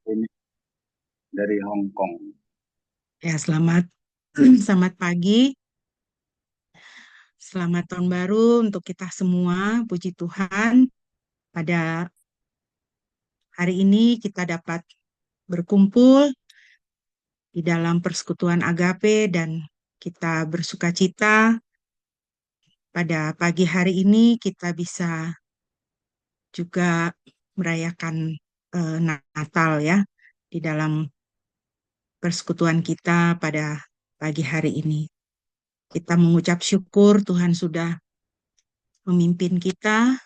ini dari Hong Kong. Ya, selamat selamat pagi, selamat tahun baru untuk kita semua. Puji Tuhan, pada hari ini kita dapat berkumpul di dalam persekutuan agape dan kita bersuka cita pada pagi hari ini kita bisa juga merayakan Natal ya di dalam persekutuan kita pada pagi hari ini. Kita mengucap syukur Tuhan sudah memimpin kita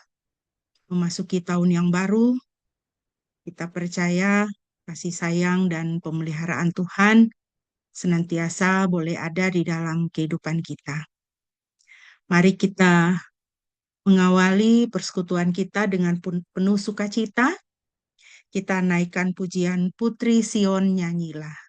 memasuki tahun yang baru. Kita percaya kasih sayang dan pemeliharaan Tuhan senantiasa boleh ada di dalam kehidupan kita. Mari kita mengawali persekutuan kita dengan penuh sukacita. Kita naikkan pujian Putri Sion nyanyilah.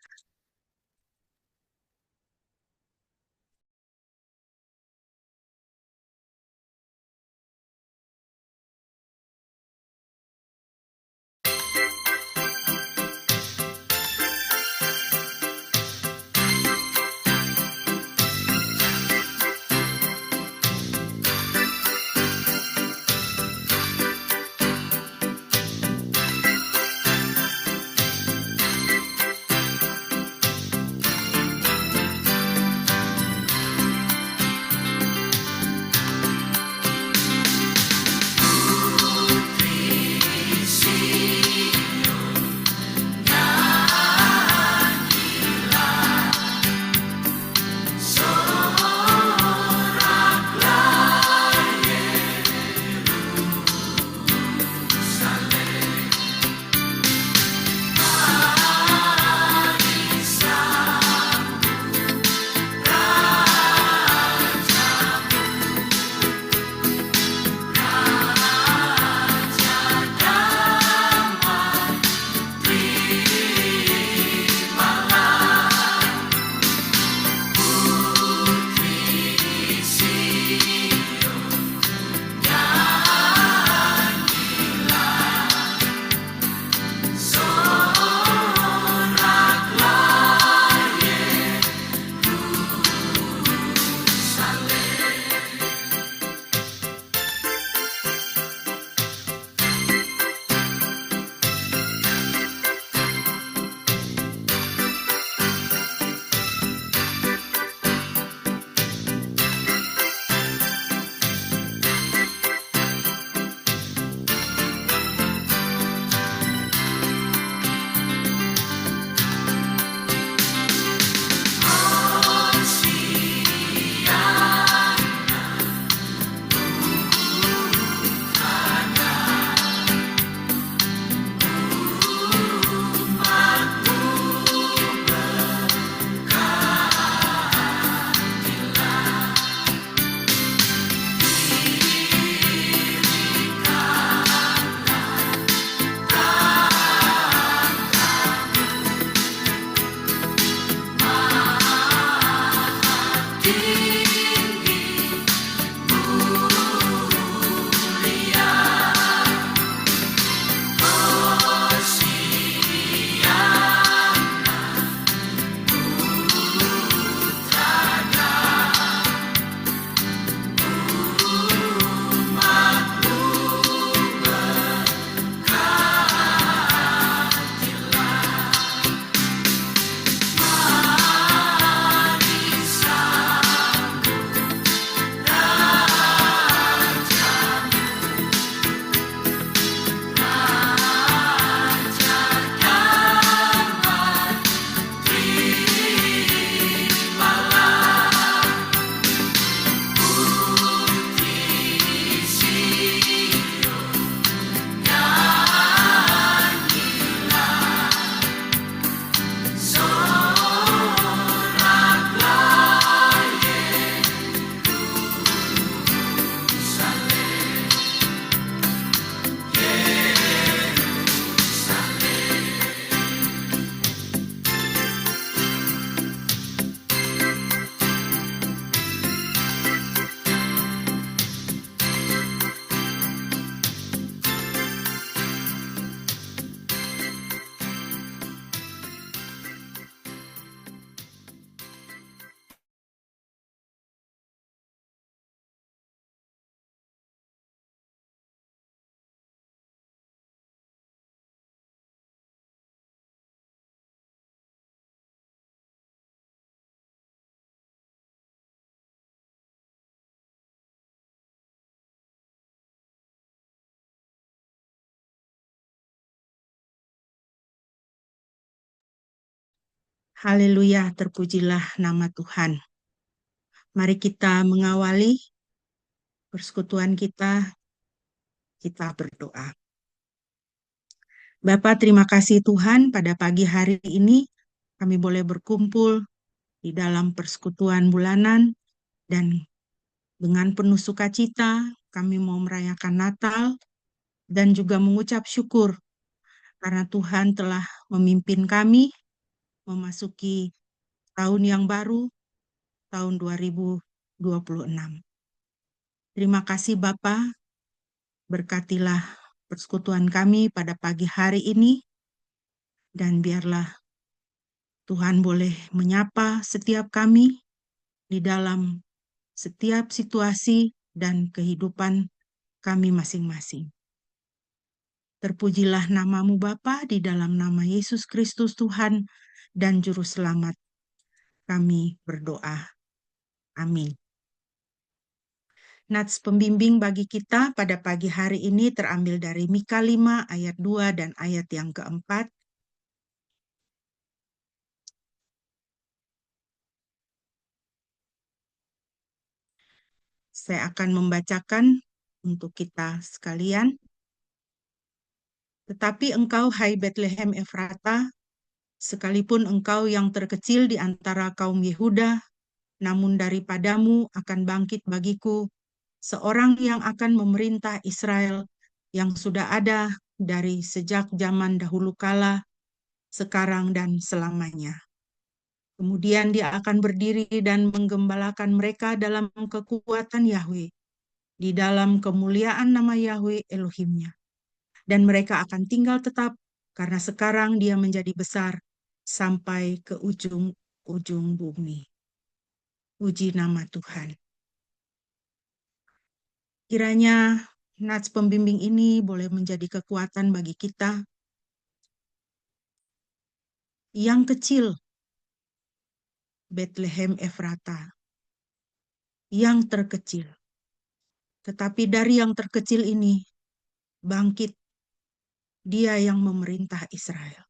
Haleluya, terpujilah nama Tuhan. Mari kita mengawali persekutuan kita berdoa. Bapa, terima kasih Tuhan, pada pagi hari ini kami boleh berkumpul di dalam persekutuan bulanan, dan dengan penuh sukacita kami mau merayakan Natal dan juga mengucap syukur karena Tuhan telah memimpin kami memasuki tahun yang baru, tahun 2026. Terima kasih Bapa, berkatilah persekutuan kami pada pagi hari ini, dan biarlah Tuhan boleh menyapa setiap kami di dalam setiap situasi dan kehidupan kami masing-masing. Terpujilah namamu Bapa, di dalam nama Yesus Kristus Tuhan dan Juru Selamat kami berdoa. Amin. Nats pembimbing bagi kita pada pagi hari ini terambil dari Mika 5 ayat 2 dan ayat yang keempat. Saya akan membacakan untuk kita sekalian. Tetapi engkau, hai Betlehem Efrata, sekalipun engkau yang terkecil di antara kaum Yehuda, namun daripadamu akan bangkit bagiku seorang yang akan memerintah Israel, yang sudah ada dari sejak zaman dahulu kala, sekarang dan selamanya. Kemudian dia akan berdiri dan menggembalakan mereka dalam kekuatan Yahweh, di dalam kemuliaan nama Yahweh Elohimnya. Dan mereka akan tinggal tetap, karena sekarang dia menjadi besar sampai ke ujung-ujung bumi. Puji nama Tuhan. Kiranya nats pembimbing ini boleh menjadi kekuatan bagi kita yang kecil, Bethlehem Efrata, yang terkecil. Tetapi dari yang terkecil ini bangkit dia yang memerintah Israel.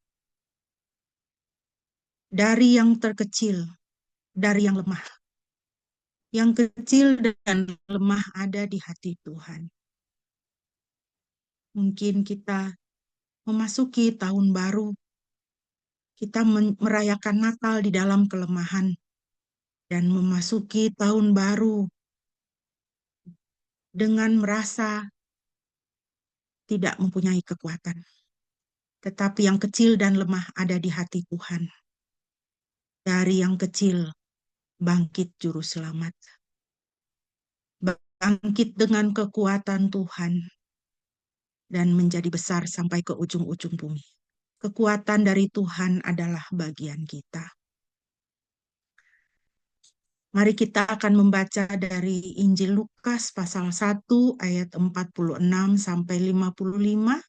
Dari yang terkecil, dari yang lemah. Yang kecil dan lemah ada di hati Tuhan. Mungkin kita memasuki tahun baru, kita merayakan Natal di dalam kelemahan, dan memasuki tahun baru dengan merasa tidak mempunyai kekuatan. Tetapi yang kecil dan lemah ada di hati Tuhan. Dari yang kecil bangkit Juru Selamat. Bangkit dengan kekuatan Tuhan dan menjadi besar sampai ke ujung-ujung bumi. Kekuatan dari Tuhan adalah bagian kita. Mari kita akan membaca dari Injil Lukas pasal 1 ayat 46 sampai 55.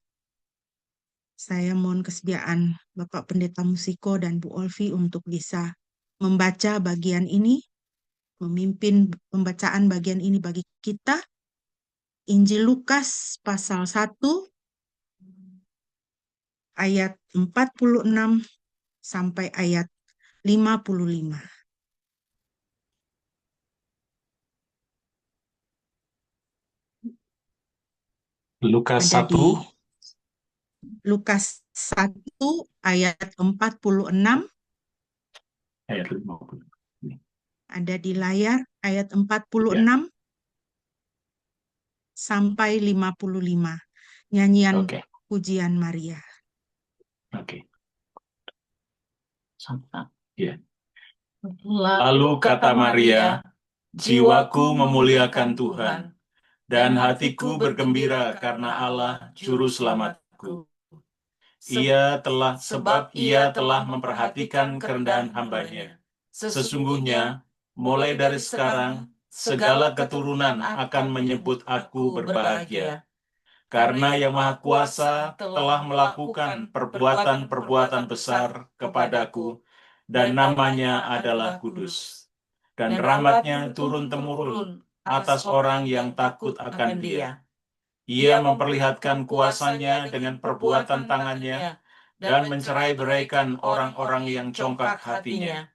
Saya mohon kesediaan Bapak Pendeta Musiko dan Bu Olvi untuk bisa membaca bagian ini, memimpin pembacaan bagian ini bagi kita. Injil Lukas pasal 1 ayat 46 sampai ayat 55. Lukas Ada 1 di Lukas 1 ayat 46, ayat 50. ada di layar ayat 46 Ya, sampai 55. Nyanyian oke. Pujian Maria. Oke. Ya. Lalu kata Maria, jiwaku memuliakan Tuhan, dan hatiku bergembira karena Allah Juru Selamatku. Sebab ia telah memperhatikan kerendahan hamba-Nya. Sesungguhnya, mulai dari sekarang, segala keturunan akan menyebut aku berbahagia. Karena Yang Maha Kuasa telah melakukan perbuatan-perbuatan besar kepadaku, dan namanya adalah kudus. Dan rahmat-Nya turun-temurun atas orang yang takut akan Dia. Ia memperlihatkan kuasa-Nya dengan perbuatan tangan-Nya, dan mencerai-beraikan orang-orang yang congkak hatinya.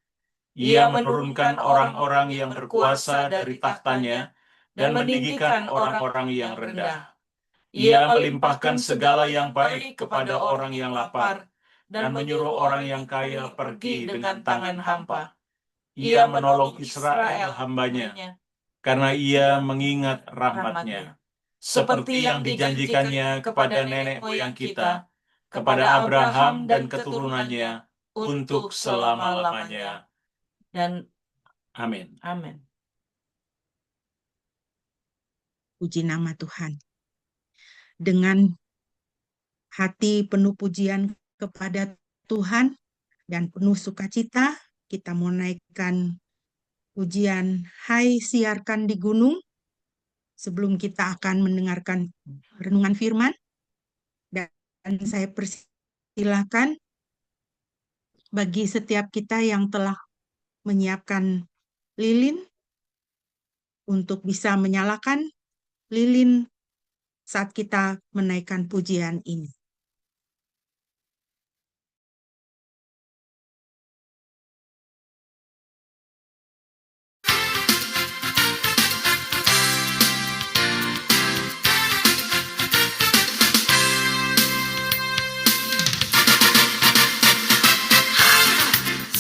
Ia menurunkan orang-orang yang berkuasa dari tahtanya dan meninggikan orang-orang yang rendah. Ia melimpahkan segala yang baik kepada orang yang lapar dan menyuruh orang yang kaya pergi dengan tangan hampa. Ia menolong Israel hambanya, karena ia mengingat rahmat-Nya, seperti yang dijanjikannya kepada nenek moyang kita, kepada Abraham dan keturunannya, untuk selama-lamanya. Dan Amin. amin. Puji nama Tuhan. Dengan hati penuh pujian kepada Tuhan dan penuh sukacita, kita mau naikkan pujian Hai Siarkan di Gunung sebelum kita akan mendengarkan renungan firman. Dan saya persilahkan bagi setiap kita yang telah menyiapkan lilin untuk bisa menyalakan lilin saat kita menaikkan pujian ini.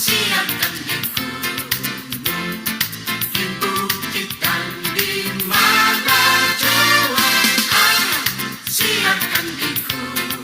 Siapkan di gunung, di bukit dan di mana jauh. Siapkan di gunung.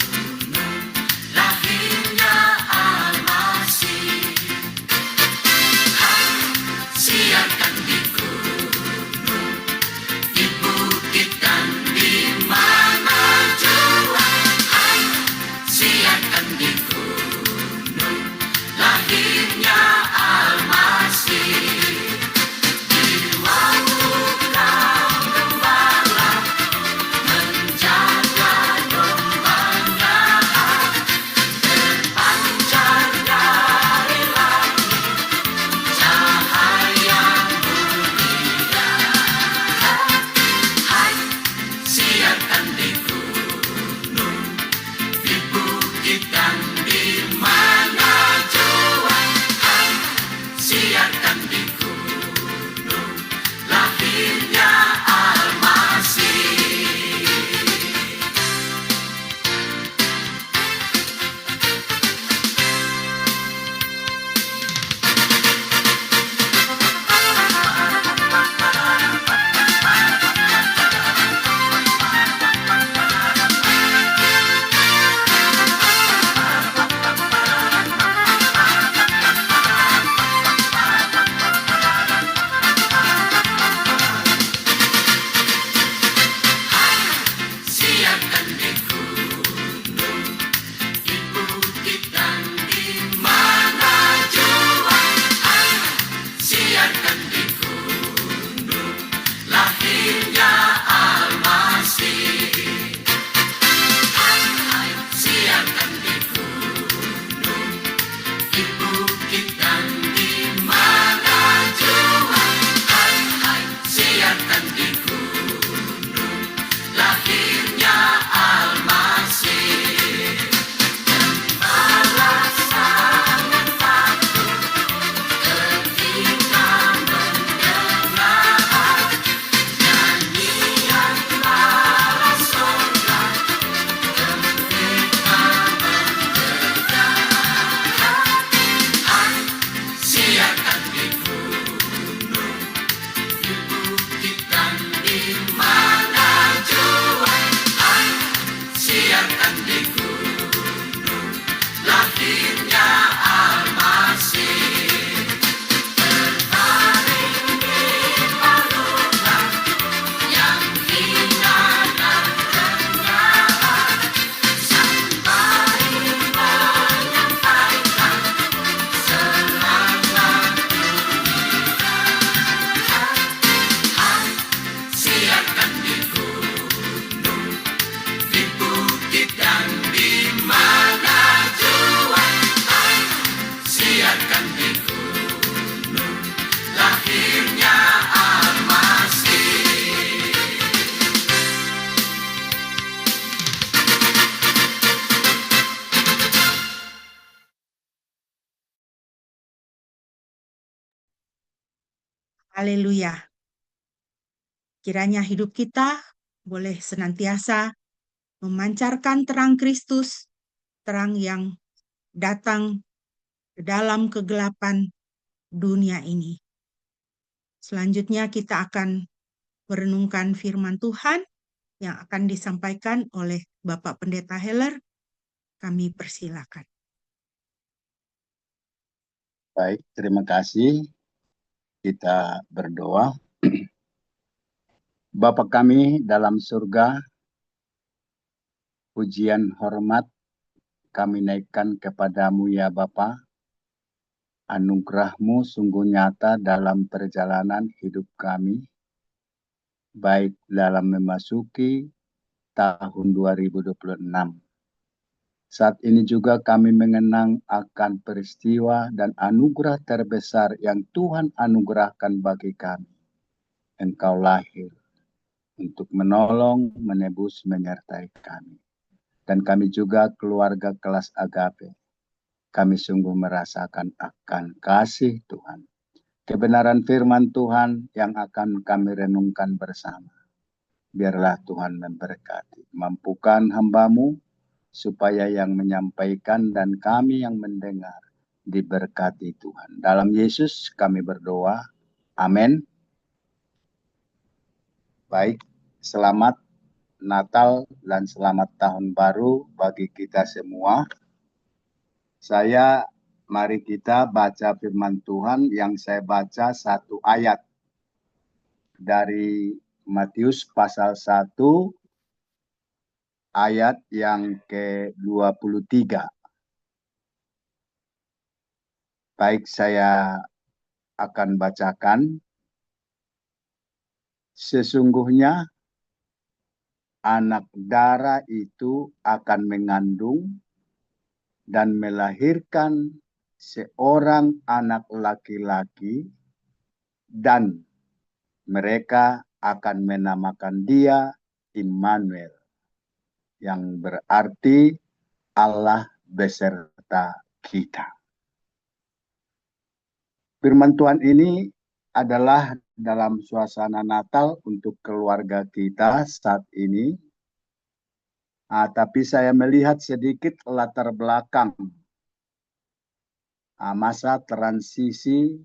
Haleluya. Kiranya hidup kita boleh senantiasa memancarkan terang Kristus, terang yang datang ke dalam kegelapan dunia ini. Selanjutnya kita akan merenungkan firman Tuhan yang akan disampaikan oleh Bapak Pendeta Heller. Kami persilakan. Baik, terima kasih. Kita berdoa. Bapa kami dalam surga, pujian hormat kami naikkan kepadamu ya Bapa. Anugerah-Mu sungguh nyata dalam perjalanan hidup kami, baik dalam memasuki tahun 2026. Saat ini juga kami mengenang akan peristiwa dan anugerah terbesar yang Tuhan anugerahkan bagi kami. Engkau lahir untuk menolong, menebus, menyertai kami. Dan kami juga keluarga kelas Agape. Kami sungguh merasakan akan kasih Tuhan. Kebenaran firman Tuhan yang akan kami renungkan bersama. Biarlah Tuhan memberkati. Mampukan hamba-Mu supaya yang menyampaikan dan kami yang mendengar diberkati Tuhan. Dalam Yesus kami berdoa. Amin. Baik, selamat Natal dan selamat Tahun Baru bagi kita semua. Mari kita baca firman Tuhan yang saya baca satu ayat dari Matius pasal 1 ayat yang ke-23. Baik, saya akan bacakan. Sesungguhnya anak darah itu akan mengandung dan melahirkan seorang anak laki-laki, dan mereka akan menamakan dia Immanuel, yang berarti Allah beserta kita. Firman Tuhan ini adalah dalam suasana Natal untuk keluarga kita saat ini. Tapi saya melihat sedikit latar belakang masa transisi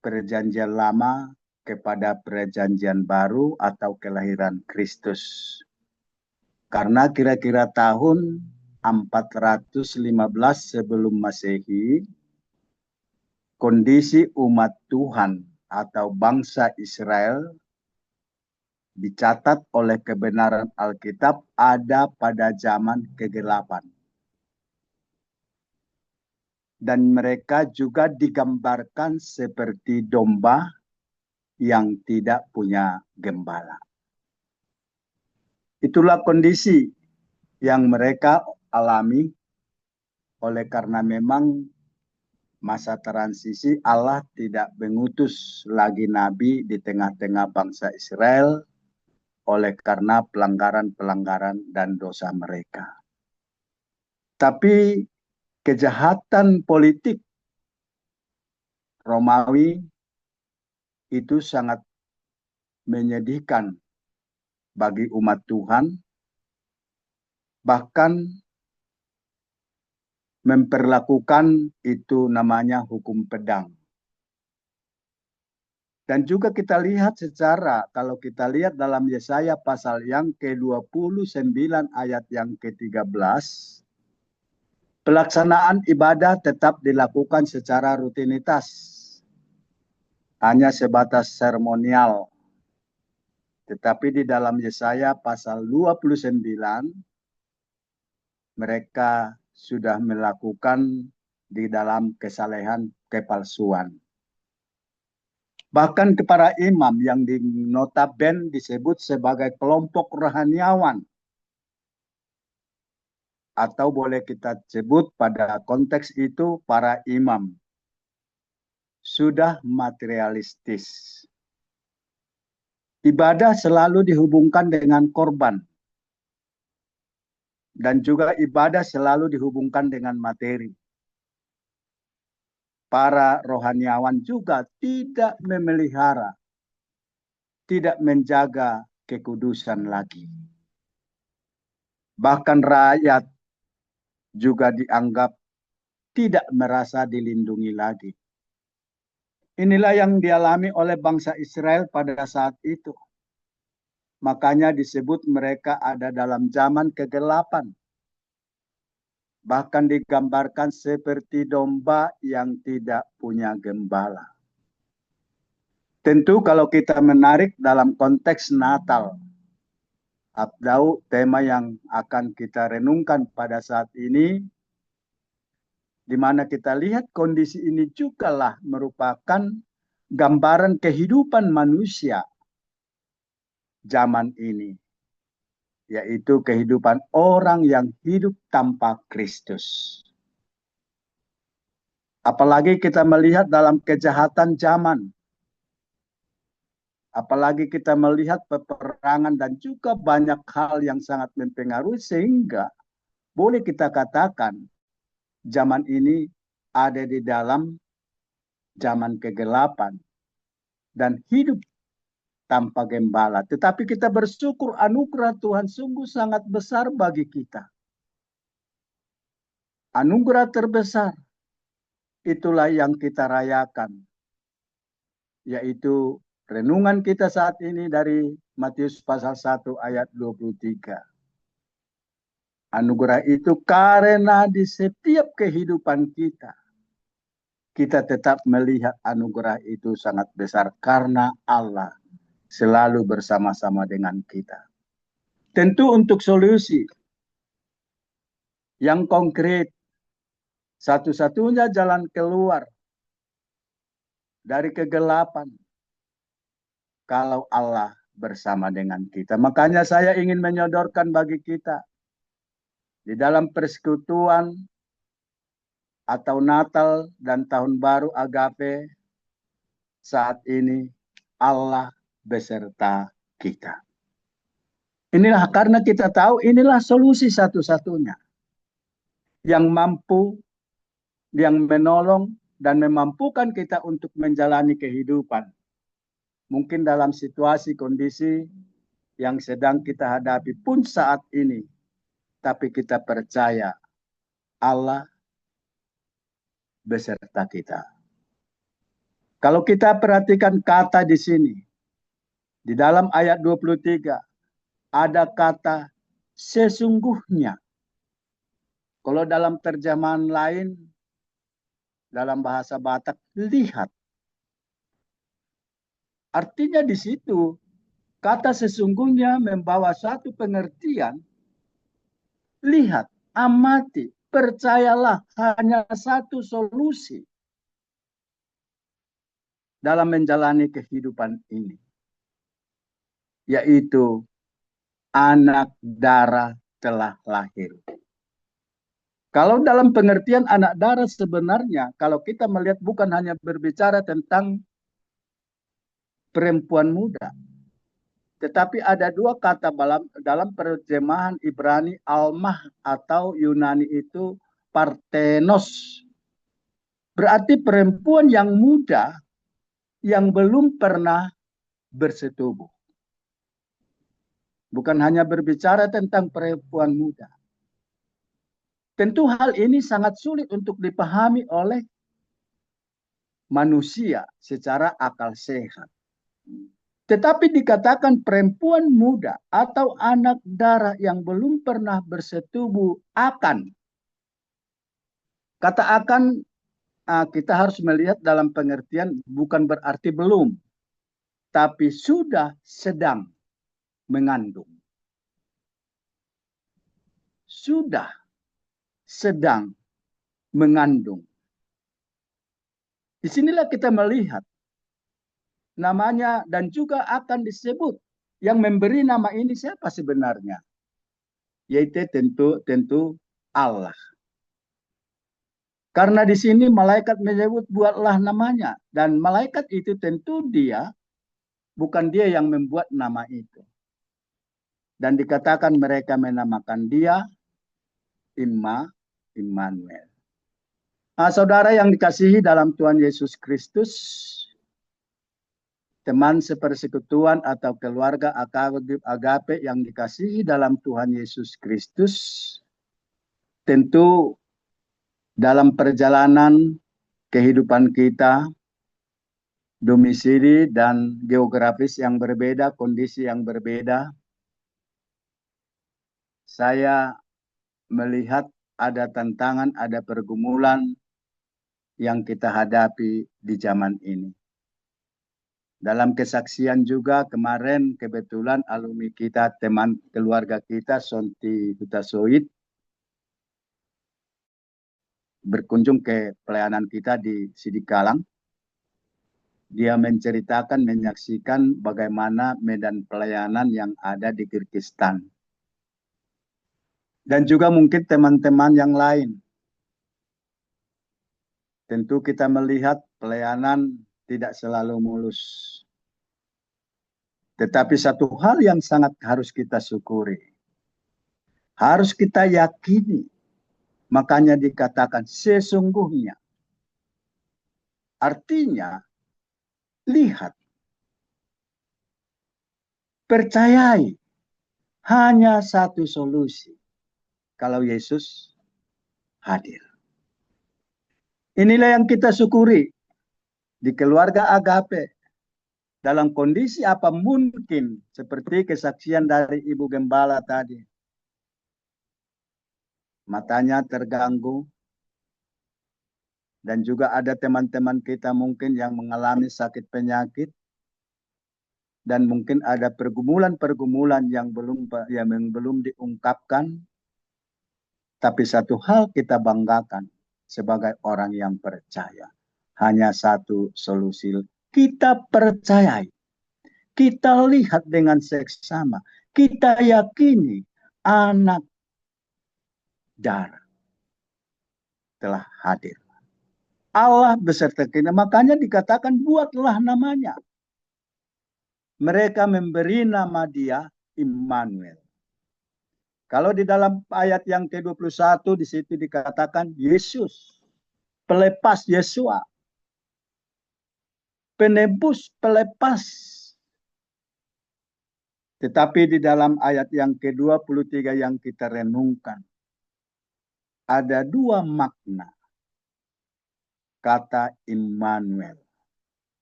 perjanjian lama kepada perjanjian baru atau kelahiran Kristus. Karena kira-kira tahun 415 sebelum Masehi, kondisi umat Tuhan atau bangsa Israel dicatat oleh kebenaran Alkitab ada pada zaman kegelapan. Dan mereka juga digambarkan seperti domba yang tidak punya gembala. Itulah kondisi yang mereka alami oleh karena memang masa transisi Allah tidak mengutus lagi nabi di tengah-tengah bangsa Israel oleh karena pelanggaran-pelanggaran dan dosa mereka. Tapi kejahatan politik Romawi itu sangat menyedihkan bagi umat Tuhan, bahkan memperlakukan itu namanya hukum pedang. Dan juga kita lihat kalau kita lihat dalam Yesaya pasal yang ke-29 ayat yang ke-13, pelaksanaan ibadah tetap dilakukan secara rutinitas, hanya sebatas seremonial. Tetapi di dalam Yesaya pasal 29, mereka sudah melakukan di dalam kesalehan kepalsuan. Bahkan kepada imam yang notabene disebut sebagai kelompok rohaniawan. Atau boleh kita sebut pada konteks itu para imam. Sudah materialistis. Ibadah selalu dihubungkan dengan korban. Dan juga ibadah selalu dihubungkan dengan materi. para rohaniawan juga tidak memelihara, tidak menjaga kekudusan lagi. Bahkan rakyat juga dianggap tidak merasa dilindungi lagi. Inilah yang dialami oleh bangsa Israel pada saat itu. Makanya disebut mereka ada dalam zaman kegelapan. Bahkan digambarkan seperti domba yang tidak punya gembala. Tentu kalau kita menarik dalam konteks Natal, atau tema yang akan kita renungkan pada saat ini, di mana kita lihat kondisi ini jugalah merupakan gambaran kehidupan manusia zaman ini, yaitu kehidupan orang yang hidup tanpa Kristus. Apalagi kita melihat dalam kejahatan zaman, apalagi kita melihat peperangan dan juga banyak hal yang sangat mempengaruhi, sehingga boleh kita katakan zaman ini ada di dalam zaman kegelapan dan hidup tanpa gembala. Tetapi kita bersyukur anugerah Tuhan sungguh sangat besar bagi kita. Anugerah terbesar itulah yang kita rayakan, yaitu renungan kita saat ini dari Matius pasal 1 ayat 23. Anugerah itu karena di setiap kehidupan kita, kita tetap melihat anugerah itu sangat besar karena Allah selalu bersama-sama dengan kita. Tentu untuk solusi yang konkret, satu-satunya jalan keluar dari kegelapan kalau Allah bersama dengan kita. Makanya saya ingin menyodorkan bagi kita di dalam persekutuan atau Natal dan Tahun Baru Agape saat ini, Allah beserta kita. Inilah karena kita tahu inilah solusi satu-satunya yang mampu, yang menolong dan memampukan kita untuk menjalani kehidupan. Mungkin dalam situasi kondisi yang sedang kita hadapi pun saat ini, tapi kita percaya Allah beserta kita. Kalau kita perhatikan kata di sini, di dalam ayat 23, ada kata sesungguhnya. Kalau dalam terjemahan lain, dalam bahasa Batak, lihat. Artinya di situ, kata sesungguhnya membawa satu pengertian. Lihat, amati, percayalah, hanya satu solusi dalam menjalani kehidupan ini, yaitu anak darah telah lahir. Kalau dalam pengertian anak darah sebenarnya, kalau kita melihat bukan hanya berbicara tentang perempuan muda, tetapi ada dua kata dalam terjemahan Ibrani almah atau Yunani itu partenos. Berarti perempuan yang muda yang belum pernah bersetubuh. Bukan hanya berbicara tentang perempuan muda. Tentu hal ini sangat sulit untuk dipahami oleh manusia secara akal sehat. Tetapi dikatakan perempuan muda atau anak darah yang belum pernah bersetubuh akan. Kata akan kita harus melihat dalam pengertian bukan berarti belum, tapi sudah sedang mengandung. Sudah sedang mengandung. Disinilah kita melihat namanya dan juga akan disebut. Yang memberi nama ini siapa sebenarnya? Yaitu tentu Allah. Karena di sini malaikat menyebut buatlah namanya. Dan malaikat itu tentu dia, bukan dia yang membuat nama itu. Dan dikatakan mereka menamakan dia Immanuel. Saudara yang dikasihi dalam Tuhan Yesus Kristus, teman sepersekutuan atau keluarga agape yang dikasihi dalam Tuhan Yesus Kristus, tentu dalam perjalanan kehidupan kita, domisili dan geografis yang berbeda, kondisi yang berbeda, saya melihat ada tantangan, ada pergumulan yang kita hadapi di zaman ini. Dalam kesaksian juga kemarin kebetulan alumni kita, teman keluarga kita, Sonti Hutasoid, berkunjung ke pelayanan kita di Sidikalang. Dia menceritakan, menyaksikan bagaimana medan pelayanan yang ada di Kyrgyzstan. Dan juga mungkin teman-teman yang lain. Tentu kita melihat pelayanan tidak selalu mulus. Tetapi satu hal yang sangat harus kita syukuri. Harus kita yakini. Makanya dikatakan sesungguhnya. Artinya, lihat. Percayai. Hanya satu solusi. Kalau Yesus hadir. Inilah yang kita syukuri di keluarga agape. Dalam kondisi apa mungkin seperti kesaksian dari Ibu Gembala tadi. Matanya terganggu. Dan juga ada teman-teman kita mungkin yang mengalami sakit penyakit. Dan mungkin ada pergumulan-pergumulan yang belum diungkapkan. Tapi satu hal kita banggakan sebagai orang yang percaya. Hanya satu solusi. Kita percayai. Kita lihat dengan seksama. Kita yakini anak darah telah hadir. Allah beserta kita. Makanya dikatakan buatlah namanya. Mereka memberi nama dia Immanuel. Kalau di dalam ayat yang ke-21 di situ dikatakan Yesus, pelepas Yesua, penebus, pelepas. Tetapi di dalam ayat yang ke-23 yang kita renungkan, ada dua makna kata Immanuel.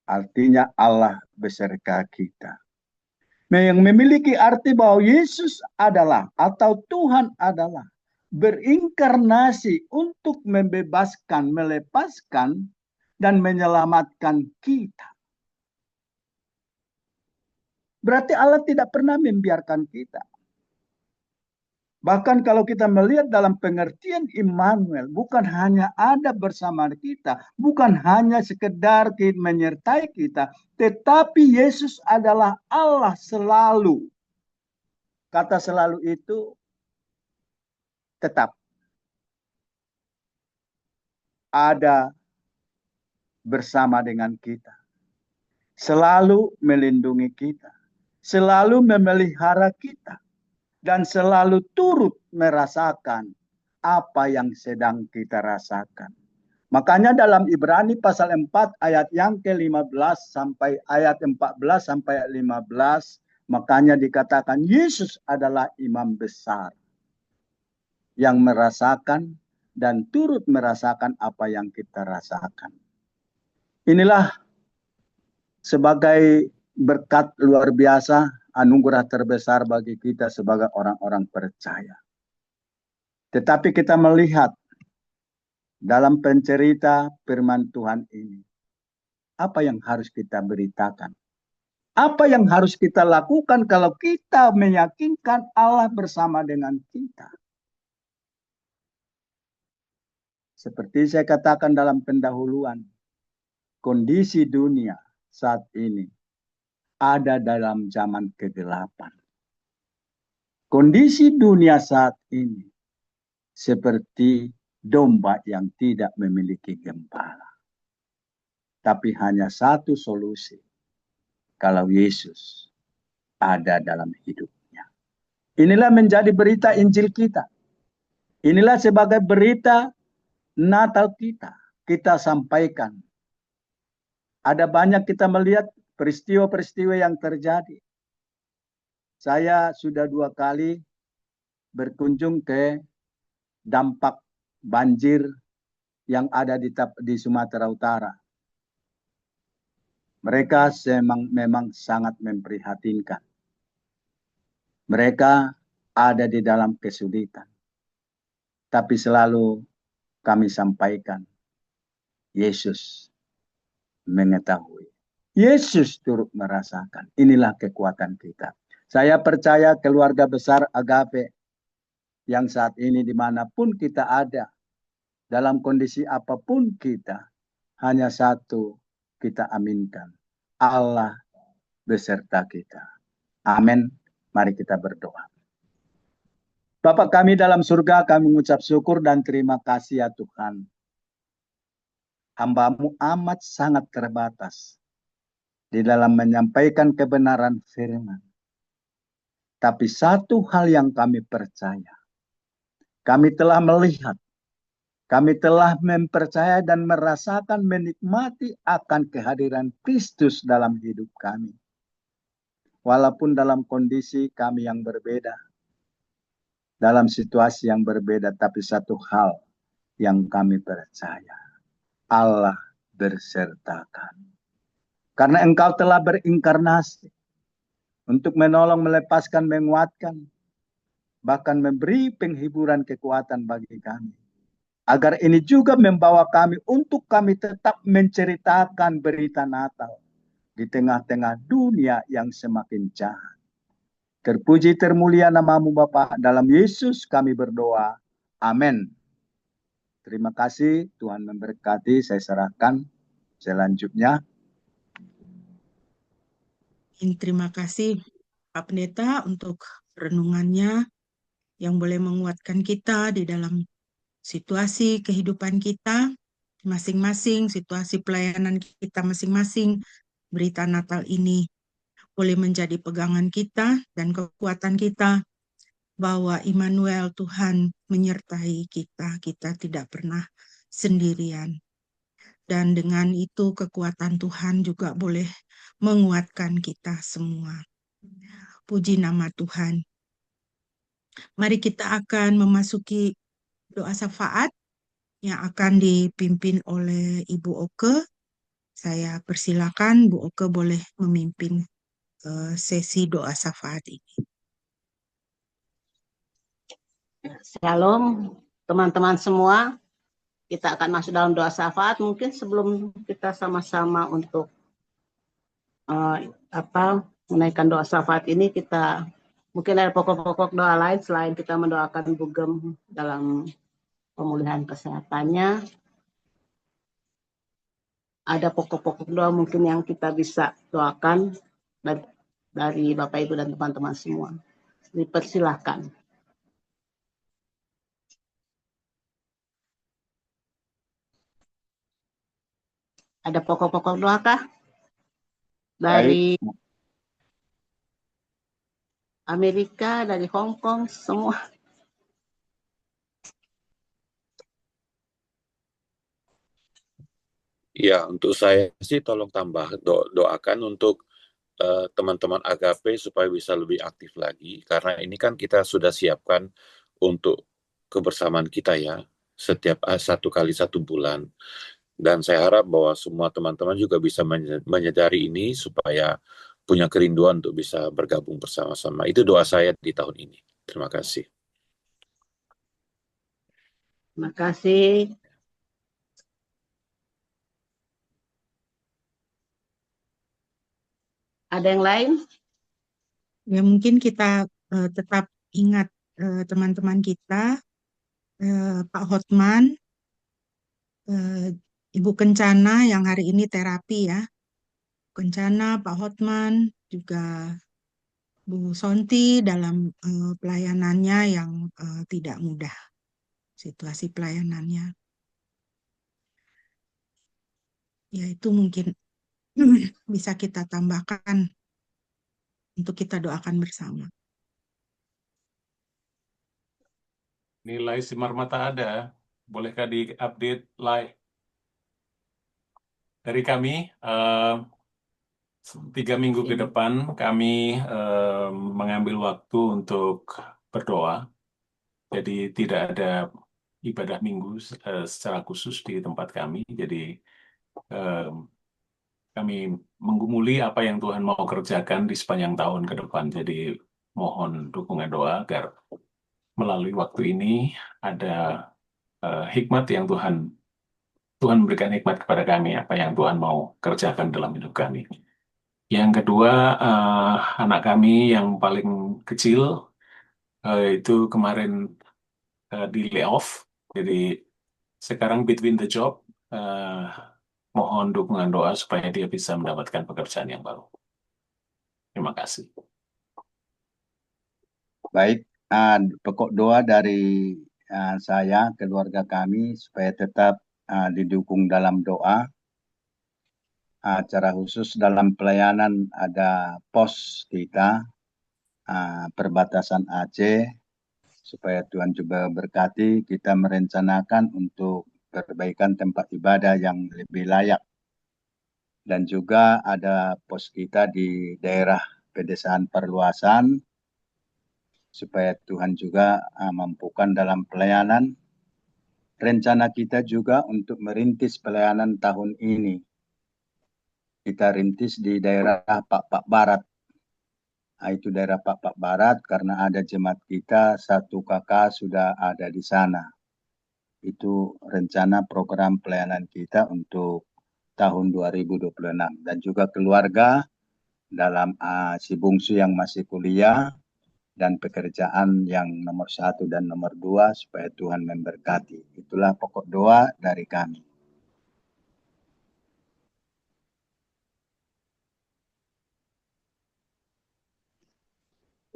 Artinya Allah beserta kita. Yang memiliki arti bahwa Yesus adalah atau Tuhan adalah berinkarnasi untuk membebaskan, melepaskan, dan menyelamatkan kita. Berarti Allah tidak pernah membiarkan kita. Bahkan kalau kita melihat dalam pengertian Immanuel, bukan hanya ada bersama kita, bukan hanya sekedar menyertai kita, tetapi Yesus adalah Allah selalu. Kata selalu itu tetap ada bersama dengan kita. Selalu melindungi kita. Selalu memelihara kita. Dan selalu turut merasakan apa yang sedang kita rasakan. Makanya dalam Ibrani pasal 4 ayat yang ke-15 sampai ayat 14 sampai 15. Makanya dikatakan Yesus adalah imam besar. Yang merasakan dan turut merasakan apa yang kita rasakan. Inilah sebagai berkat luar biasa, anugerah terbesar bagi kita sebagai orang-orang percaya. Tetapi kita melihat dalam pencerita firman Tuhan ini, apa yang harus kita beritakan? Apa yang harus kita lakukan kalau kita meyakinkan Allah bersama dengan kita? Seperti saya katakan dalam pendahuluan, kondisi dunia saat ini ada dalam zaman kegelapan. Kondisi dunia saat ini seperti domba yang tidak memiliki gembala. Tapi hanya satu solusi. Kalau Yesus ada dalam hidupnya. Inilah menjadi berita Injil kita. Inilah sebagai berita Natal kita. kita sampaikan. Ada banyak kita melihat peristiwa-peristiwa yang terjadi. Saya sudah 2 kali berkunjung ke dampak banjir yang ada di Sumatera Utara. Mereka memang sangat memprihatinkan. Mereka ada di dalam kesulitan. Tapi selalu kami sampaikan, Yesus mengetahui. Yesus turut merasakan. Inilah kekuatan kita. Saya percaya keluarga besar Agape yang saat ini dimanapun kita ada, dalam kondisi apapun kita, hanya satu kita aminkan. Allah beserta kita. Amin. Mari kita berdoa. Bapa kami dalam surga, kami mengucap syukur dan terima kasih ya Tuhan. Hamba-Mu amat sangat terbatas di dalam menyampaikan kebenaran firman. Tapi satu hal yang kami percaya, kami telah melihat, kami telah mempercayai dan merasakan menikmati akan kehadiran Kristus dalam hidup kami. Walaupun dalam kondisi kami yang berbeda, dalam situasi yang berbeda, tapi satu hal yang kami percaya, Allah bersertakan. Karena Engkau telah berinkarnasi untuk menolong, melepaskan, menguatkan, bahkan memberi penghiburan kekuatan bagi kami. Agar ini juga membawa kami untuk kami tetap menceritakan berita Natal di tengah-tengah dunia yang semakin jahat. Terpuji termulia nama-Mu Bapa, dalam Yesus kami berdoa. Amin. Terima kasih, Tuhan memberkati. Saya serahkan selanjutnya. Terima kasih Pak Pendeta untuk renungannya yang boleh menguatkan kita di dalam situasi kehidupan kita masing-masing, situasi pelayanan kita masing-masing. Berita Natal ini boleh menjadi pegangan kita dan kekuatan kita bahwa Immanuel, Tuhan menyertai kita. Kita tidak pernah sendirian. Dan dengan itu kekuatan Tuhan juga boleh menguatkan kita semua. Puji nama Tuhan. Mari kita akan memasuki doa syafaat yang akan dipimpin oleh Ibu Oke. Saya persilakan Bu Oke boleh memimpin sesi doa syafaat ini. Shalom teman-teman semua. Kita akan masuk dalam doa syafaat. Mungkin sebelum kita sama-sama untuk menaikkan doa syafaat ini, kita mungkin ada pokok-pokok doa lain selain kita mendoakan Bugem dalam pemulihan kesehatannya. Ada pokok-pokok doa mungkin yang kita bisa doakan dari Bapak Ibu dan teman-teman semua. Dipersilahkan. Ada pokok-pokok doa kah? Dari Amerika, dari Hong Kong, semua. Ya, untuk saya sih tolong tambah doakan untuk teman-teman Agape supaya bisa lebih aktif lagi, karena ini kan kita sudah siapkan untuk kebersamaan kita ya, setiap 1 kali 1 bulan. Dan saya harap bahwa semua teman-teman juga bisa menyadari ini supaya punya kerinduan untuk bisa bergabung bersama-sama. Itu doa saya di tahun ini. Terima kasih. Terima kasih. Ada yang lain? Ya mungkin kita tetap ingat teman-teman kita, Pak Hotman, Ibu Kencana yang hari ini terapi ya. Kencana, Pak Hotman, juga Bu Sonti dalam pelayanannya yang tidak mudah, situasi pelayanannya. Ya itu mungkin bisa kita tambahkan untuk kita doakan bersama. Nilai Sinar Mata ada, bolehkah di-update like? Dari kami, 3 minggu ke depan kami mengambil waktu untuk berdoa. Jadi tidak ada ibadah minggu secara khusus di tempat kami. Jadi kami menggumuli apa yang Tuhan mau kerjakan di sepanjang tahun ke depan. Jadi mohon dukungan doa agar melalui waktu ini ada hikmat yang Tuhan berikan hikmat kepada kami apa yang Tuhan mau kerjakan dalam hidup kami. Yang kedua, anak kami yang paling kecil itu kemarin di layoff. Jadi sekarang between the job, mohon dukungan doa supaya dia bisa mendapatkan pekerjaan yang baru. Terima kasih. Baik, pokok doa dari saya, keluarga kami, supaya tetap didukung dalam doa. Secara khusus dalam pelayanan ada pos kita, perbatasan Aceh, supaya Tuhan juga berkati, kita merencanakan untuk perbaikan tempat ibadah yang lebih layak. Dan juga ada pos kita di daerah pedesaan perluasan, supaya Tuhan juga mampukan dalam pelayanan. Rencana kita juga untuk merintis pelayanan tahun ini. Kita rintis di daerah Pak Barat. Itu daerah Pak Barat karena ada jemaat kita, 1 kakak sudah ada di sana. Itu rencana program pelayanan kita untuk tahun 2026. Dan juga keluarga dalam si bungsu yang masih kuliah dan pekerjaan yang nomor 1 dan nomor 2 supaya Tuhan memberkati. Itulah pokok doa dari kami.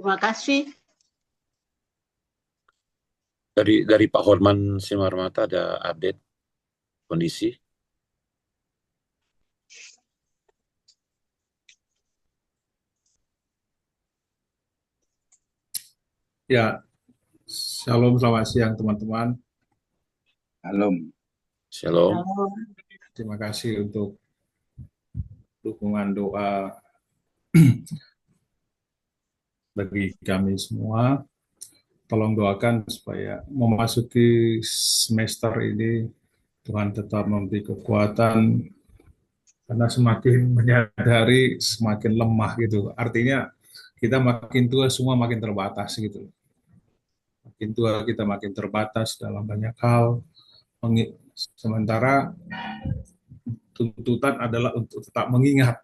Terima kasih. Dari Pak Horman Simarmata ada update kondisi. Ya, shalom, selamat siang teman-teman. Shalom. Shalom. Terima kasih untuk dukungan doa bagi kami semua. Tolong doakan supaya memasuki semester ini Tuhan tetap memberi kekuatan, karena semakin menyadari semakin lemah gitu. Artinya kita makin tua semua makin terbatas gitu. Makin tua kita makin terbatas dalam banyak hal. Sementara tuntutan adalah untuk tetap mengingat,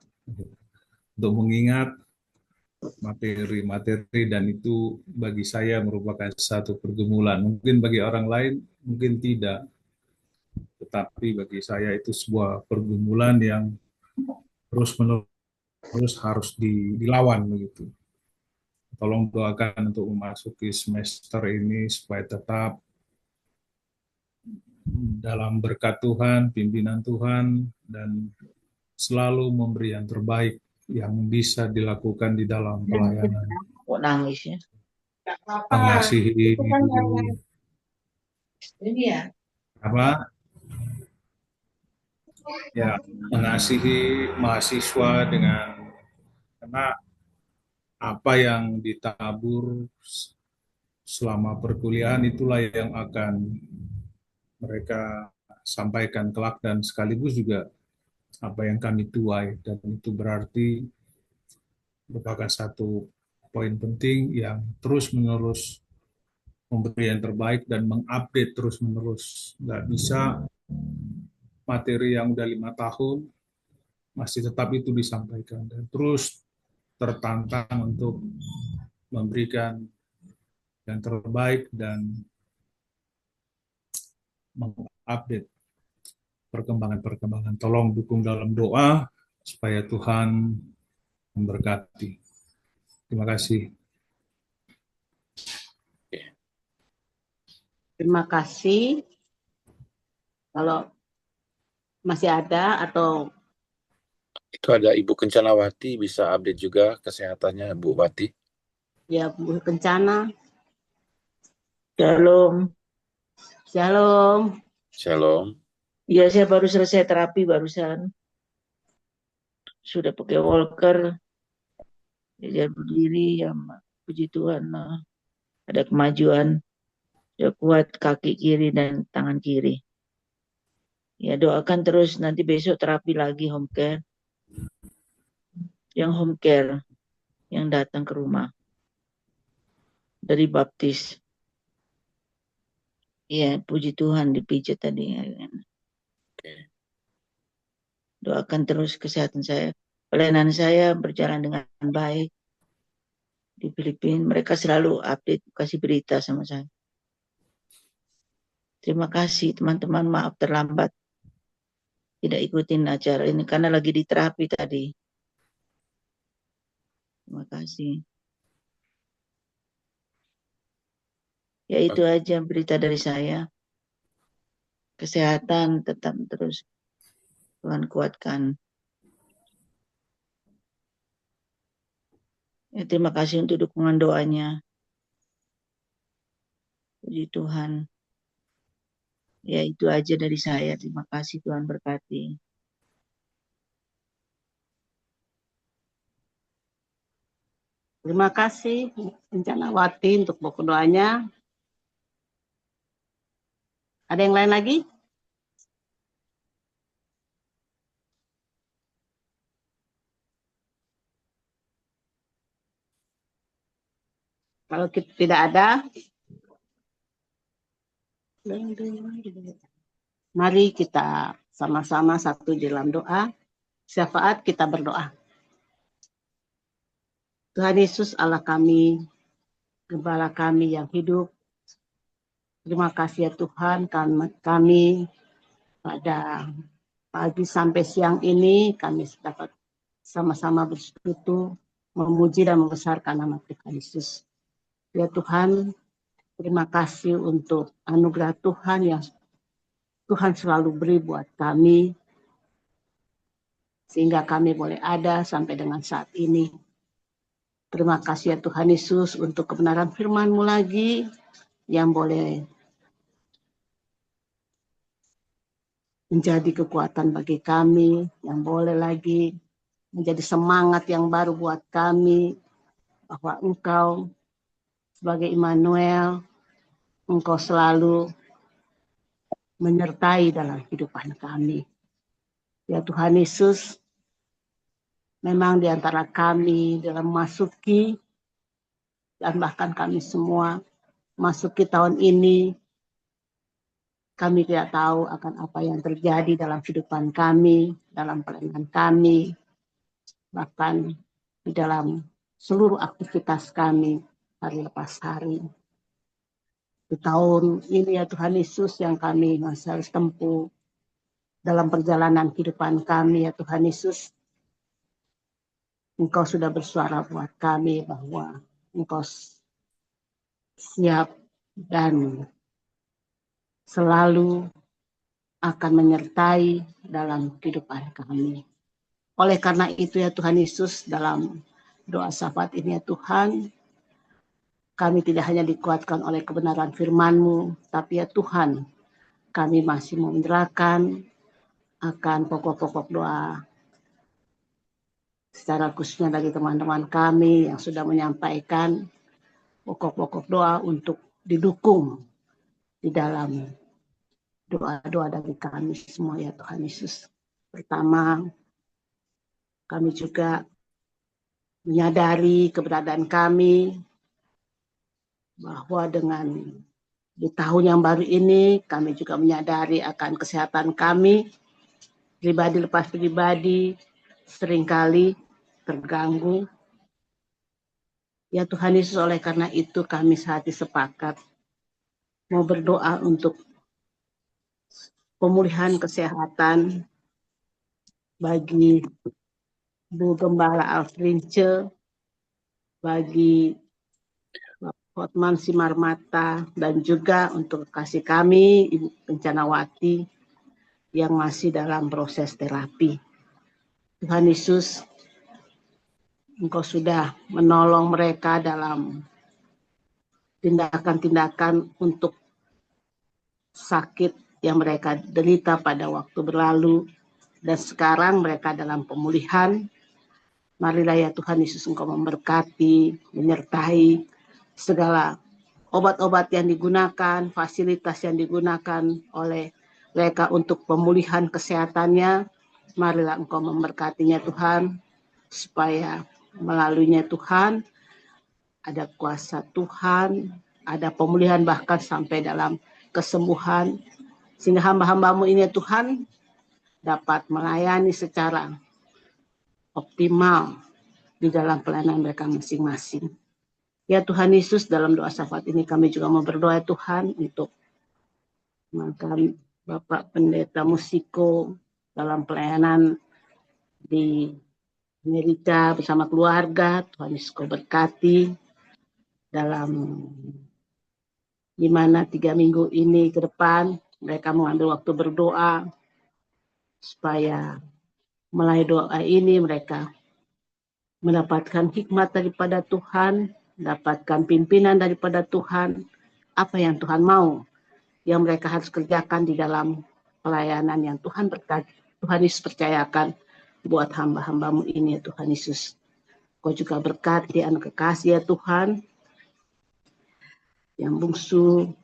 materi-materi, dan itu bagi saya merupakan satu pergumulan. Mungkin bagi orang lain mungkin tidak, tetapi bagi saya itu sebuah pergumulan yang terus harus dilawan begitu. Tolong doakan untuk memasuki semester ini supaya tetap dalam berkat Tuhan, pimpinan Tuhan, dan selalu memberi yang terbaik yang bisa dilakukan di dalam pelayanan. Kok nangis ya? Mengasihi mengasihi mahasiswa karena apa yang ditabur selama perkuliahan itulah yang akan mereka sampaikan kelak, dan sekaligus juga apa yang kami tuai, dan itu berarti merupakan satu poin penting yang terus-menerus memberi yang terbaik dan mengupdate terus-menerus. Nggak bisa materi yang udah 5 tahun masih tetap itu disampaikan, dan terus tertantang untuk memberikan yang terbaik dan mengupdate perkembangan-perkembangan. Tolong dukung dalam doa supaya Tuhan memberkati. Terima kasih. Terima kasih. Kalau masih ada atau Itu ada Ibu Kencanawati, bisa update juga kesehatannya Bu Wati. ya Bu Kencana. Shalom. Shalom. Shalom. Ya, saya baru selesai terapi barusan. sudah pakai walker, dia berdiri, ya puji Tuhan, ada kemajuan, sudah kuat kaki kiri dan tangan kiri. Ya doakan terus, nanti besok terapi lagi home care, yang datang ke rumah dari baptis. Ya puji Tuhan dipijat tadi. Doakan terus kesehatan saya. Pelayanan saya berjalan dengan baik di Filipina. Mereka selalu update, kasih berita sama saya. Terima kasih teman-teman, maaf terlambat. Tidak ikutin acara ini karena lagi di terapi tadi. Terima kasih. Ya itu aja berita dari saya. Kesehatan tetap terus Tuhan kuatkan. Ya, terima kasih untuk dukungan doanya. Puji Tuhan. Ya itu aja dari saya. Terima kasih, Tuhan berkati. Terima kasih Rencanawati untuk buku doanya. Ada yang lain lagi? Kalau tidak ada, mari kita sama-sama satu dalam doa. Syafaat kita berdoa. Tuhan Yesus Allah kami, Gembala kami yang hidup. Terima kasih ya Tuhan, kami pada pagi sampai siang ini kami dapat sama-sama bersekutu, memuji dan membesarkan nama Tuhan Yesus. Ya Tuhan, terima kasih untuk anugerah Tuhan yang Tuhan selalu beri buat kami, sehingga kami boleh ada sampai dengan saat ini. Terima kasih ya Tuhan Yesus untuk kebenaran firman-Mu lagi yang boleh menjadi kekuatan bagi kami, yang boleh lagi menjadi semangat yang baru buat kami, bahwa Engkau sebagai Immanuel, Engkau selalu menyertai dalam kehidupan kami. Ya Tuhan Yesus, memang di antara kami dalam masuki, dan bahkan kami semua masuki tahun ini, kami tidak tahu akan apa yang terjadi dalam kehidupan kami, dalam pelayanan kami, bahkan di dalam seluruh aktivitas kami hari lepas hari. Di tahun ini ya Tuhan Yesus yang kami masih harus tempuh dalam perjalanan kehidupan kami ya Tuhan Yesus. Engkau sudah bersuara buat kami bahwa Engkau siap dan selalu akan menyertai dalam kehidupan kami. Oleh karena itu ya Tuhan Yesus, dalam doa syafaat ini ya Tuhan, kami tidak hanya dikuatkan oleh kebenaran firman-Mu, tapi ya Tuhan, kami masih menyerahkan akan pokok-pokok doa secara khususnya dari teman-teman kami yang sudah menyampaikan pokok-pokok doa untuk didukung di dalam doa-doa dari kami semua ya Tuhan Yesus. Pertama, kami juga menyadari keberadaan kami bahwa dengan di tahun yang baru ini kami juga menyadari akan kesehatan kami pribadi lepas pribadi seringkali terganggu. Ya Tuhan Yesus, oleh karena itu kami sehati sepakat mau berdoa untuk pemulihan kesehatan bagi Bu Gembala Alfrince, bagi Hotman Simarmata, dan juga untuk kasih kami Ibu Rencanawati yang masih dalam proses terapi. Tuhan Yesus, Engkau sudah menolong mereka dalam tindakan-tindakan untuk sakit yang mereka derita pada waktu berlalu, dan sekarang mereka dalam pemulihan. Marilah ya Tuhan Yesus Engkau memberkati, menyertai segala obat-obat yang digunakan, fasilitas yang digunakan oleh mereka untuk pemulihan kesehatannya. Marilah Engkau memberkatinya Tuhan, supaya melaluinya Tuhan ada kuasa Tuhan, ada pemulihan bahkan sampai dalam kesembuhan, sehingga hamba-hambamu ini ya Tuhan dapat melayani secara optimal di dalam pelayanan mereka masing-masing. Ya Tuhan Yesus, dalam doa syafaat ini kami juga mau berdoa Tuhan untuk kami Bapak Pendeta Musiko dalam pelayanan di Amerika bersama keluarga. Tuhan Yesus kau berkati dalam di mana 3 minggu ini ke depan mereka mengambil waktu berdoa supaya melalui doa ini mereka mendapatkan hikmat daripada Tuhan, mendapatkan pimpinan daripada Tuhan, apa yang Tuhan mau, yang mereka harus kerjakan di dalam pelayanan yang Tuhan berkati, Tuhan Yesus percayakan buat hamba-hambamu ini ya Tuhan Yesus. Kau juga berkati anak kekasih ya Tuhan, yang bungsu,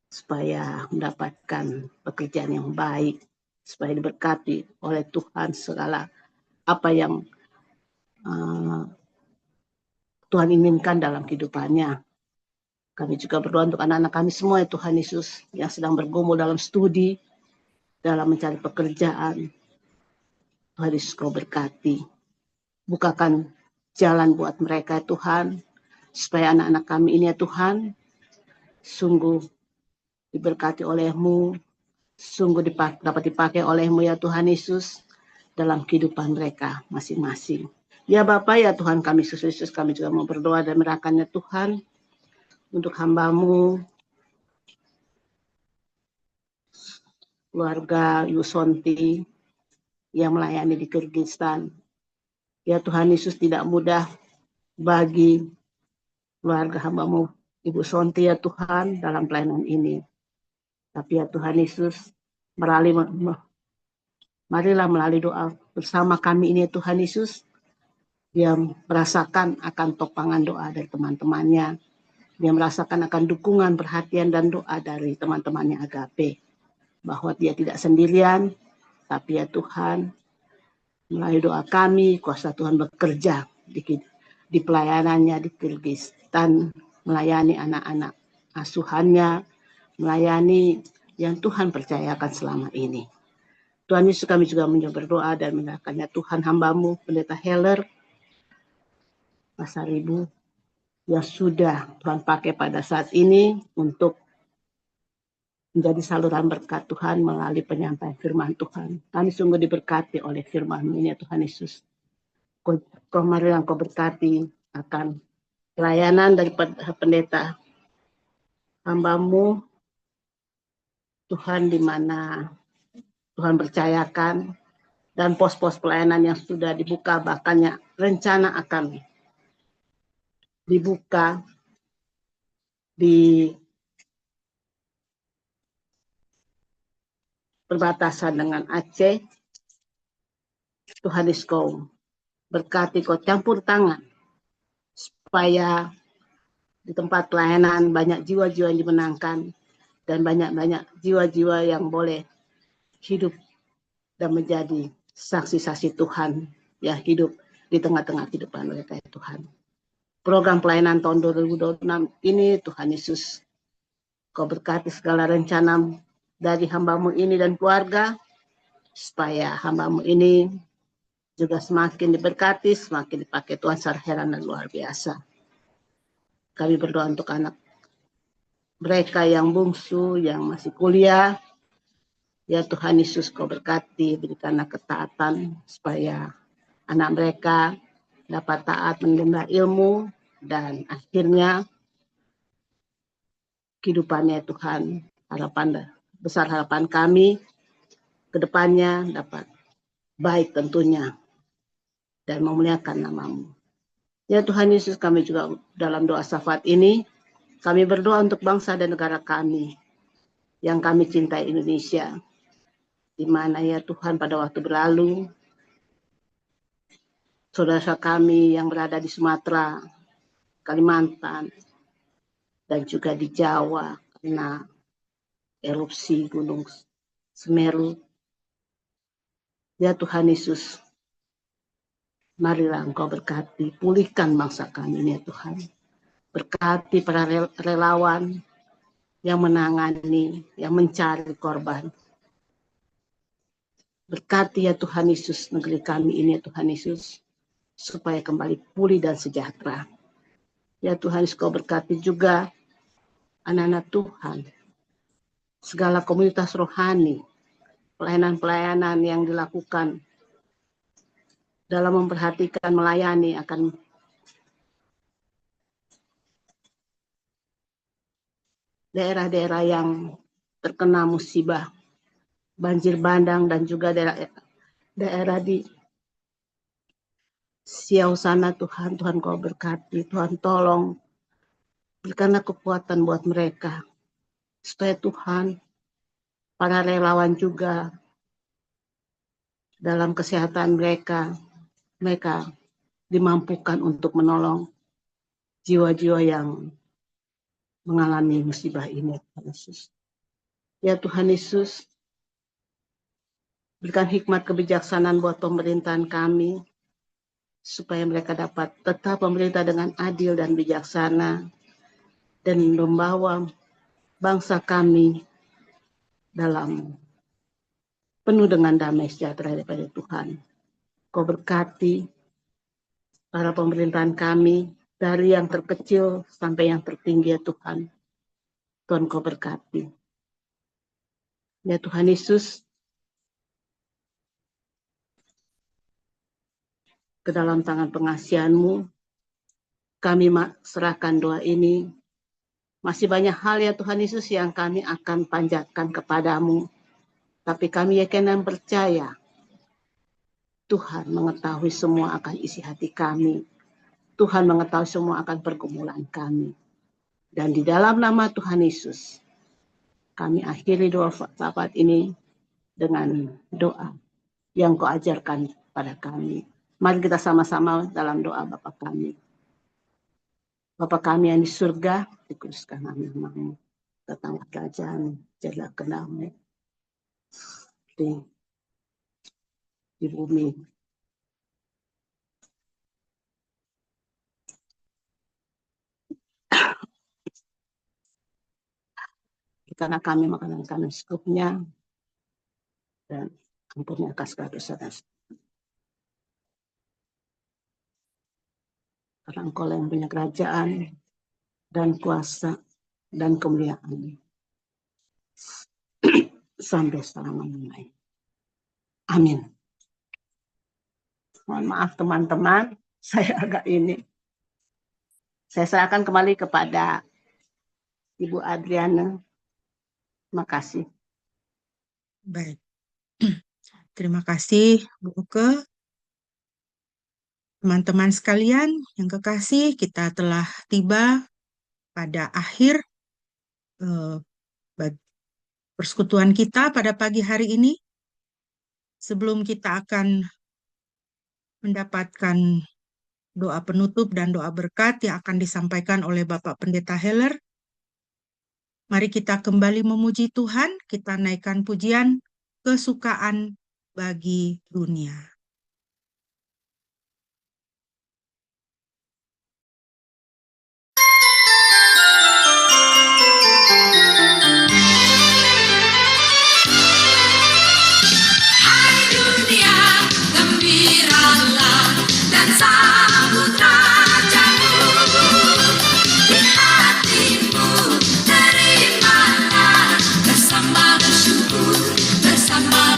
supaya mendapatkan pekerjaan yang baik, supaya diberkati oleh Tuhan segala apa yang Tuhan inginkan dalam kehidupannya. Kami juga berdoa untuk anak-anak kami semua ya Tuhan Yesus yang sedang bergumul dalam studi, dalam mencari pekerjaan. Tuhan Yesus kau berkati. Bukakan jalan buat mereka ya Tuhan, supaya anak-anak kami ini ya Tuhan sungguh diberkati oleh-Mu, sungguh dapat dipakai oleh-Mu ya Tuhan Yesus dalam kehidupan mereka masing-masing. Ya Bapa ya Tuhan kami Yesus, kami juga mau berdoa dan merahkannya Tuhan untuk hamba-Mu, keluarga Yusonti yang melayani di Kyrgyzstan. Ya Tuhan Yesus, tidak mudah bagi keluarga hamba-Mu Ibu Sonti ya Tuhan dalam pelayanan ini. Tapi ya Tuhan Yesus, marilah melalui doa bersama kami ini ya Tuhan Yesus, dia merasakan akan topangan doa dari teman-temannya. Dia merasakan akan dukungan, perhatian, dan doa dari teman-temannya Agape. Bahwa dia tidak sendirian, tapi ya Tuhan, melalui doa kami, kuasa Tuhan bekerja di pelayanannya di Kyrgyzstan, melayani anak-anak asuhannya, melayani yang Tuhan percayakan selama ini. Tuhan Yesus, kami juga berdoa dan menyerahkannya Tuhan hamba-Mu, Pendeta Heller, Pasar Ibu, yang sudah Tuhan pakai pada saat ini untuk menjadi saluran berkat Tuhan melalui penyampaian firman Tuhan. Kami sungguh diberkati oleh firman-Mu ini ya Tuhan Yesus. Kau marilah Kau berkati akan pelayanan dari pendeta hamba-Mu Tuhan, di mana Tuhan percayakan, dan pos-pos pelayanan yang sudah dibuka, bahkan yang rencana akan dibuka di perbatasan dengan Aceh. Tuhan Yesus Kau berkati, Kau campur tangan supaya di tempat pelayanan banyak jiwa-jiwa yang dimenangkan dan banyak-banyak jiwa-jiwa yang boleh hidup dan menjadi saksi-saksi Tuhan yang hidup di tengah-tengah kehidupan mereka ya Tuhan. Program pelayanan tahun 2026 ini Tuhan Yesus, Kau berkati segala rencana dari hamba-Mu ini dan keluarga, supaya hamba-Mu ini juga semakin diberkati, semakin dipakai Tuhan secara heran dan luar biasa. Kami berdoa untuk anak mereka yang bungsu, yang masih kuliah. Ya Tuhan Yesus, Kau berkati, berikanlah ketaatan supaya anak mereka dapat taat menimba ilmu, dan akhirnya kehidupannya Tuhan, besar harapan kami ke depannya dapat baik tentunya dan memuliakan nama-Mu. Ya Tuhan Yesus, kami juga dalam doa syafaat ini, kami berdoa untuk bangsa dan negara kami yang kami cintai, Indonesia, di mana ya Tuhan pada waktu berlalu saudara kami yang berada di Sumatera, Kalimantan, dan juga di Jawa karena erupsi Gunung Semeru. Ya Tuhan Yesus, marilah Engkau berkati, pulihkan bangsa kami ini ya Tuhan. Berkati para relawan yang menangani, yang mencari korban. Berkati ya Tuhan Yesus negeri kami ini ya Tuhan Yesus, supaya kembali pulih dan sejahtera. Ya Tuhan Yesus, Kau berkati juga anak-anak Tuhan, segala komunitas rohani, pelayanan-pelayanan yang dilakukan dalam memperhatikan, melayani akan daerah-daerah yang terkena musibah, banjir bandang, dan juga daerah di Siau sana Tuhan. Tuhan Kau berkati, Tuhan tolong, berikanlah kekuatan buat mereka, supaya Tuhan, para relawan juga dalam kesehatan mereka dimampukan untuk menolong jiwa-jiwa yang mengalami musibah ini, Tuhan Yesus. Ya Tuhan Yesus, berikan hikmat kebijaksanaan buat pemerintahan kami, supaya mereka dapat tetap pemerintah dengan adil dan bijaksana, dan membawa bangsa kami dalam penuh dengan damai sejahtera daripada Tuhan. Kau berkati para pemerintahan kami, dari yang terkecil sampai yang tertinggi ya Tuhan. Tuhan Kau berkati. Ya Tuhan Yesus, ke dalam tangan pengasihan-Mu kami serahkan doa ini. Masih banyak hal ya Tuhan Yesus yang kami akan panjatkan kepadamu. Tapi kami yakin dan percaya Tuhan mengetahui semua akan isi hati kami. Tuhan mengetahui semua akan pergumulan kami. Dan di dalam nama Tuhan Yesus, kami akhiri doa sahabat ini dengan doa yang Kau ajarkan pada kami. Mari kita sama-sama dalam doa Bapa kami. Bapa kami yang di surga, dikuduskan nama-Mu. Datanglah kerajaan-Mu, jadilah kehendak-Mu di bumi. Karena kami makanan kami secukupnya, dan ampuni akan segala dosa dan karena Engkau yang punya kerajaan dan kuasa dan kemuliaan sampai selama-lamanya. Amin. Mohon maaf teman-teman, saya agak ini. Saya serahkan kembali kepada Ibu Adriana. Terima kasih. Baik. Terima kasih, Bu Uke. Teman-teman sekalian yang kekasih, kita telah tiba pada akhir persekutuan kita pada pagi hari ini. Sebelum kita akan mendapatkan doa penutup dan doa berkat yang akan disampaikan oleh Bapak Pendeta Heller, mari kita kembali memuji Tuhan, kita naikkan pujian kesukaan bagi dunia. Hai dunia, gembiralah dan sambut Rajamu. Di hatimu terimalah bersama bersyukur, bersama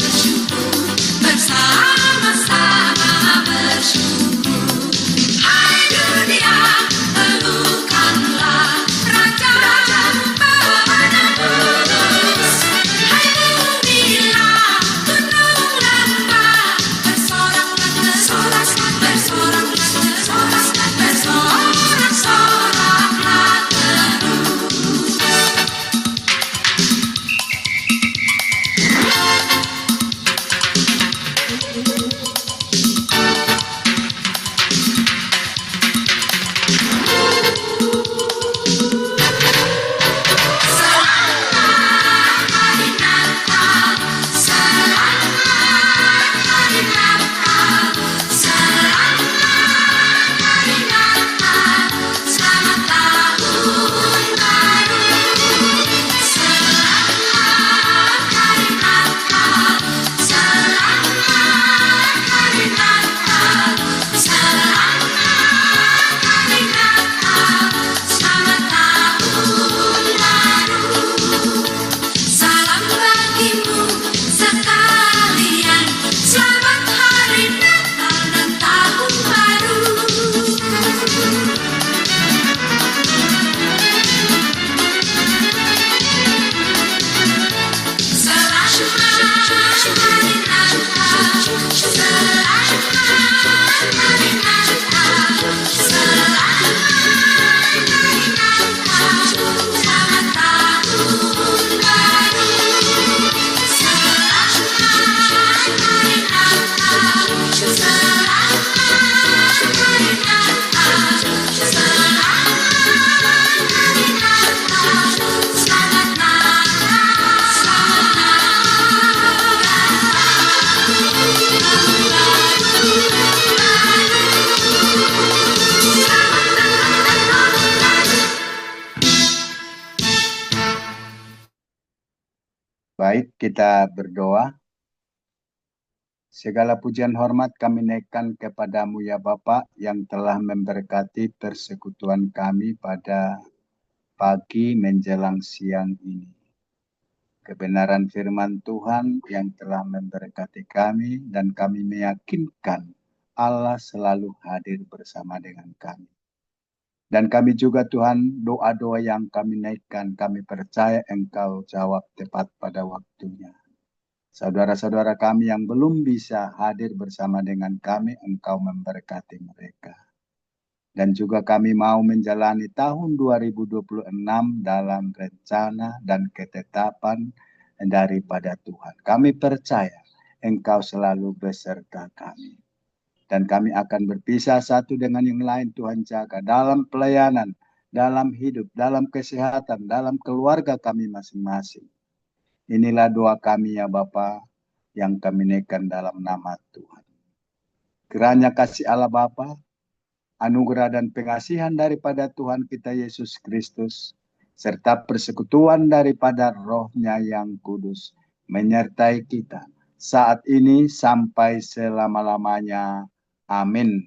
Baik, kita berdoa. Segala pujian hormat kami naikkan kepadamu ya Bapa yang telah memberkati persekutuan kami pada pagi menjelang siang ini. Kebenaran firman Tuhan yang telah memberkati kami dan kami meyakinkan Allah selalu hadir bersama dengan kami. Dan kami juga Tuhan, doa-doa yang kami naikkan, kami percaya Engkau jawab tepat pada waktunya. Saudara-saudara kami yang belum bisa hadir bersama dengan kami, Engkau memberkati mereka. Dan juga kami mau menjalani tahun 2026 dalam rencana dan ketetapan daripada Tuhan. Kami percaya Engkau selalu beserta kami. Dan kami akan berpisah satu dengan yang lain, Tuhan jaga dalam pelayanan, dalam hidup, dalam kesehatan, dalam keluarga kami masing-masing. Inilah doa kami ya Bapa yang kami naikkan dalam nama Tuhan. Kiranya kasih Allah Bapa, anugerah dan pengasihan daripada Tuhan kita Yesus Kristus, serta persekutuan daripada Roh-Nya yang kudus menyertai kita saat ini sampai selama-lamanya. Amin.